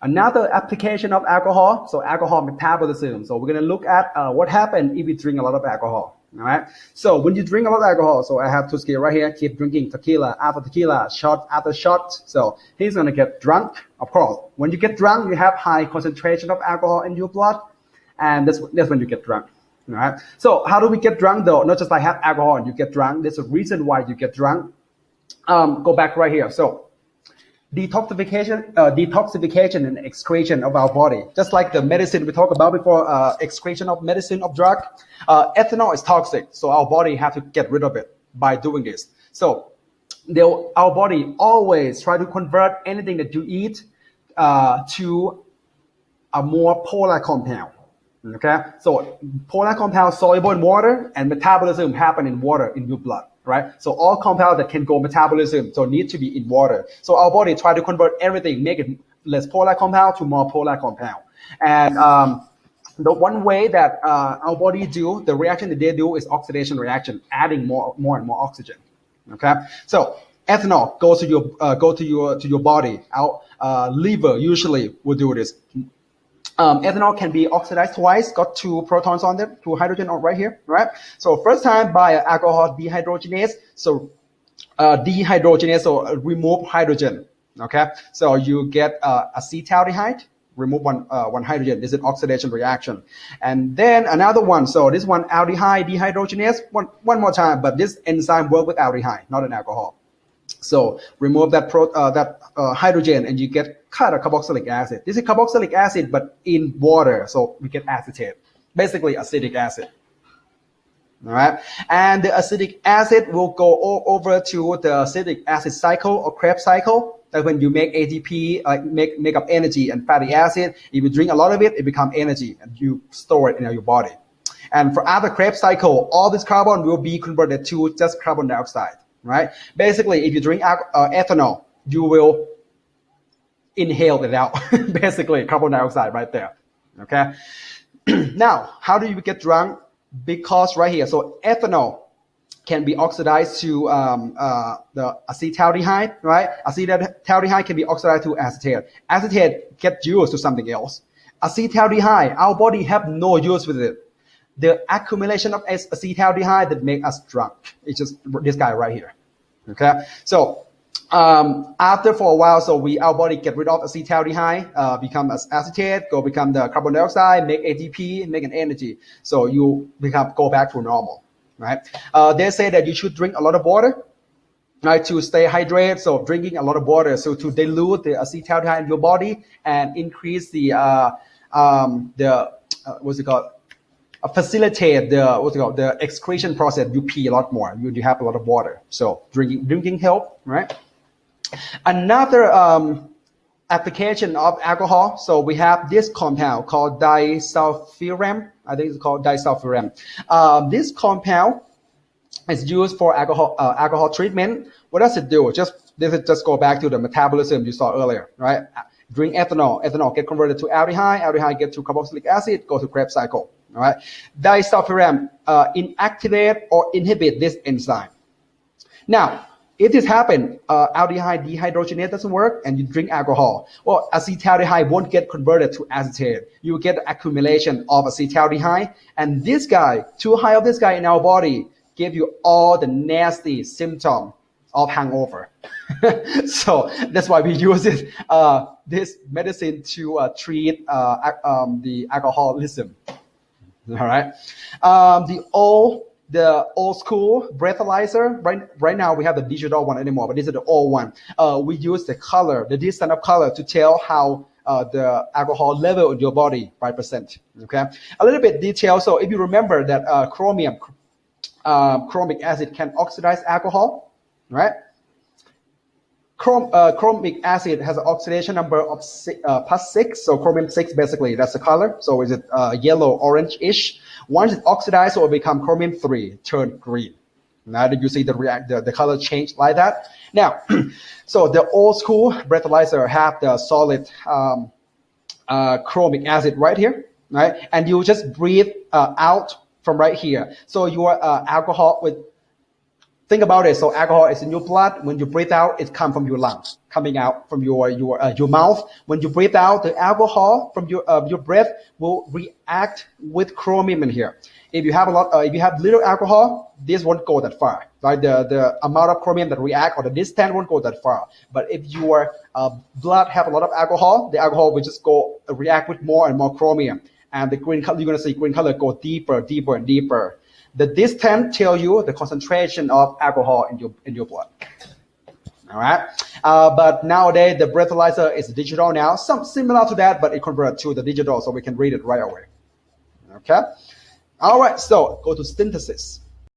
Another application of alcohol, so alcohol metabolism. So we're going to look at what happens if we drink a lot of alcohol. All right. So when you drink a lot of alcohol, so I have Tuskegee right here, keep drinking tequila after tequila, shot after shot. So he's going to get drunk. Of course, when you get drunk, you have high concentration of alcohol in your blood, and that's when you get drunk. All right. So how do we get drunk though? Not just like have alcohol and you get drunk. There's a reason why you get drunk. Go back right here. So detoxification and excretion of our body, just like the medicine we talked about before, excretion of medicine of drug. Ethanol is toxic, so our body have to get rid of it by doing this. So our body always try to convert anything that you eat to a more polar compound. Okay, so polar compound soluble in water, and metabolism happen in water in your blood. Right? So all compounds that can go metabolism, so need to be in water. So our body try to convert everything, make it less polar compound to more polar compound. And the one way that our body do, the reaction that they do is oxidation reaction, adding more and more oxygen. Okay? So ethanol goes to your body. Our liver usually will do this. Ethanol can be oxidized twice, got 2 protons on them, 2 hydrogen on right here, right? So first time by alcohol dehydrogenase. So dehydrogenase, so remove hydrogen, okay? So you get acetaldehyde, remove one hydrogen. This is an oxidation reaction. And then another one, so this one aldehyde dehydrogenase, one more time, but this enzyme works with aldehyde, not an alcohol. So remove that hydrogen and you get carboxylic acid. This is carboxylic acid, but in water, so we get acetate, basically acetic acid. All right, and the acidic acid will go over to the acetic acid cycle or Krebs cycle. That when you make ATP, make up energy and fatty acid. If you drink a lot of it, it becomes energy, and you store it in your body. And for other Krebs cycle, all this carbon will be converted to just carbon dioxide. Right? Basically, if you drink ethanol, you will inhale it out. Basically, carbon dioxide right there. Okay. Now, how do you get drunk? Because right here, so ethanol can be oxidized to the acetaldehyde, right? Acetaldehyde can be oxidized to acetate. Acetate gets used to something else. Acetaldehyde, our body have no use with it. The accumulation of acetaldehyde that make us drunk. It's just this guy right here. Okay, so after for a while, so our body get rid of acetaldehyde, become acetate, become the carbon dioxide, make ATP, make an energy. So you go back to normal, right? They say that you should drink a lot of water, right, to stay hydrated. So drinking a lot of water, so to dilute the acetaldehyde in your body and increase the facilitate the excretion process. You pee a lot more. You have a lot of water. So drinking help, right? Another application of alcohol. So we have this compound called Disulfiram. I think it's called Disulfiram. This compound is used for alcohol treatment. What does it do? Just go back to the metabolism you saw earlier, right? Drink ethanol get converted to aldehyde get to carboxylic acid, go to Krebs cycle. All right, disulfiram inactivate or inhibit this enzyme. Now, if this happens, aldehyde dehydrogenase doesn't work, and you drink alcohol. Well, acetaldehyde won't get converted to acetate. You get accumulation of acetaldehyde, and this guy, too high of this guy in our body, give you all the nasty symptoms of hangover. So that's why we use it, this medicine to treat the alcoholism. All right. The old school breathalyzer. Right now we have the digital one anymore, but this is the old one. We use the color, the distant of color, to tell how the alcohol level in your body by percent. Okay. A little bit detail. So if you remember that chromic acid can oxidize alcohol, right? Chromic acid has an oxidation number of +6, so chromium 6 basically, that's the color. So is it yellow, orange-ish? Once it oxidized, it will become chromium 3, turn green. Now that you see the color change like that. Now, so the old school breathalyzer have the solid chromic acid right here, right? And you just breathe out from right here. So your alcohol with Think about it. So alcohol is in your blood. When you breathe out, it comes from your lungs, coming out from your mouth. When you breathe out, the alcohol from your breath will react with chromium in here. If you have if you have little alcohol, this won't go that far. Right? The amount of chromium that react or the distance won't go that far. But if your blood have a lot of alcohol, the alcohol will just go react with more and more chromium, and the green color, you're gonna see green color go deeper, deeper, and deeper. The distance tell you the concentration of alcohol in your blood. All right. But nowadays the breathalyzer is digital now, some similar to that, but it converts to the digital, so we can read it right away. Okay. All right. So go to synthesis.